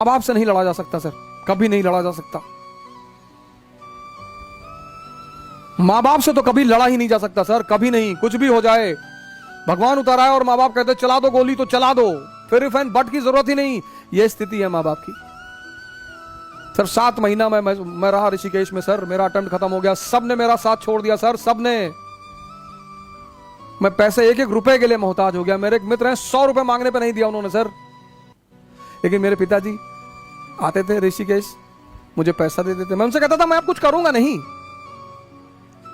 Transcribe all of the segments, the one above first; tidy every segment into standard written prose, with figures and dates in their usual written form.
माँ बाप से नहीं लड़ा जा सकता सर, कभी नहीं लड़ा जा सकता। माँ बाप से तो कभी लड़ा ही नहीं जा सकता सर, कभी नहीं। कुछ भी हो जाए, भगवान उतारा है और माँ बाप कहते चला दो गोली तो चला दो, फिर इफ एंड बट की जरूरत ही नहीं। यह स्थिति है माँ बाप की सर। 7 महीना मैं रहा ऋषिकेश में सर, मेरा अटेम्प्ट खत्म हो गया, सबने मेरा साथ छोड़ दिया सर, सबने। मैं पैसे एक रुपए के लिए मोहताज हो गया। मेरे एक मित्र हैं, 100 रुपए मांगने पे नहीं दिया उन्होंने सर। लेकिन मेरे पिताजी आते थे ऋषिकेश, मुझे पैसा दे देते। मैं उनसे कहता था मैं अब कुछ करूंगा नहीं,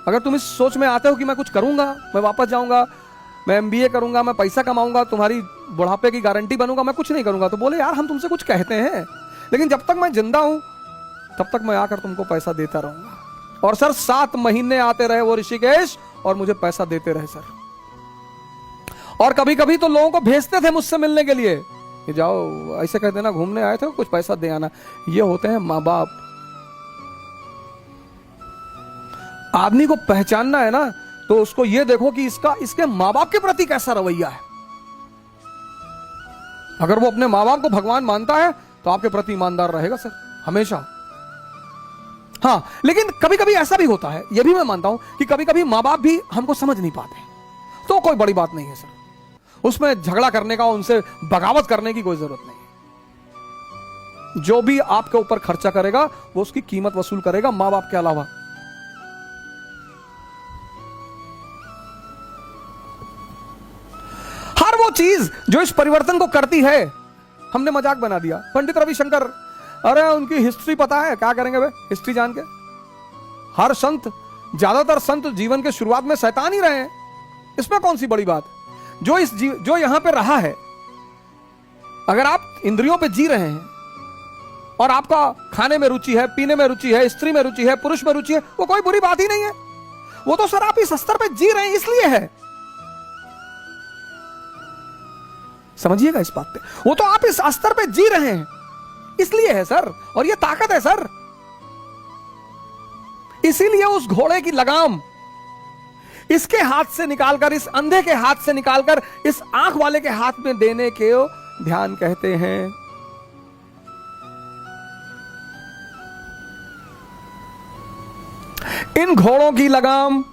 अगर तुम इस सोच में आते हो कि मैं कुछ करूंगा, मैं वापस जाऊंगा, मैं MBA करूंगा, मैं पैसा कमाऊंगा, तुम्हारी बुढ़ापे की गारंटी बनूंगा, मैं कुछ नहीं करूंगा। तो बोले यार हम तुमसे कुछ कहते हैं, लेकिन जब तक मैं जिंदा हूं तब तक मैं आकर तुमको पैसा देता रहूंगा। और सर 7 महीने आते रहे वो ऋषिकेश और मुझे पैसा देते रहे सर। और कभी कभी तो लोगों को भेजते थे मुझसे मिलने के लिए कि जाओ ऐसे कहते ना, घूमने आए थे कुछ पैसा दे आना। ये होते हैं माँ बाप। आदमी को पहचानना है ना, तो उसको ये देखो कि इसके माँ बाप के प्रति कैसा रवैया है। अगर वो अपने माँ बाप को भगवान मानता है तो आपके प्रति ईमानदार रहेगा सर, हमेशा। हाँ, लेकिन कभी कभी ऐसा भी होता है, यह भी मैं मानता हूं कि कभी कभी माँ बाप भी हमको समझ नहीं पाते, तो कोई बड़ी बात नहीं है सर। उसमें झगड़ा करने का, उनसे बगावत करने की कोई जरूरत नहीं। जो भी आपके ऊपर खर्चा करेगा वो उसकी कीमत वसूल करेगा, माँ बाप के अलावा। हर वो चीज जो इस परिवर्तन को करती है, हमने मजाक बना दिया। पंडित रविशंकर, अरे उनकी हिस्ट्री पता है, क्या करेंगे वे हिस्ट्री जान के। हर संत, ज्यादातर संत जीवन के शुरुआत में शैतान ही रहे हैं, इसमें कौन सी बड़ी बात। जो यहां पे रहा है, अगर आप इंद्रियों पे जी रहे हैं और आपका खाने में रुचि है, पीने में रुचि है, स्त्री में रुचि है, पुरुष में रुचि है, वो कोई बुरी बात ही नहीं है। वो तो सर आप इस स्तर पे जी रहे हैं इसलिए है, समझिएगा इस बात पे। वो तो आप इस स्तर पे जी रहे हैं इसलिए है सर, और ये ताकत है सर। इसीलिए उस घोड़े की लगाम इसके हाथ से निकालकर, इस अंधे के हाथ से निकालकर इस आंख वाले के हाथ में देने के ध्यान कहते हैं। इन घोड़ों की लगाम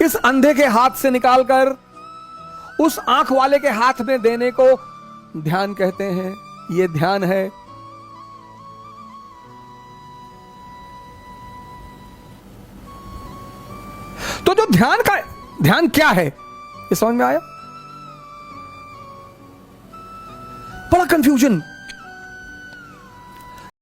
इस अंधे के हाथ से निकालकर उस आंख वाले के हाथ में देने को ध्यान कहते हैं। यह ध्यान है। तो जो ध्यान क्या है, ये समझ में आया? बड़ा कंफ्यूजन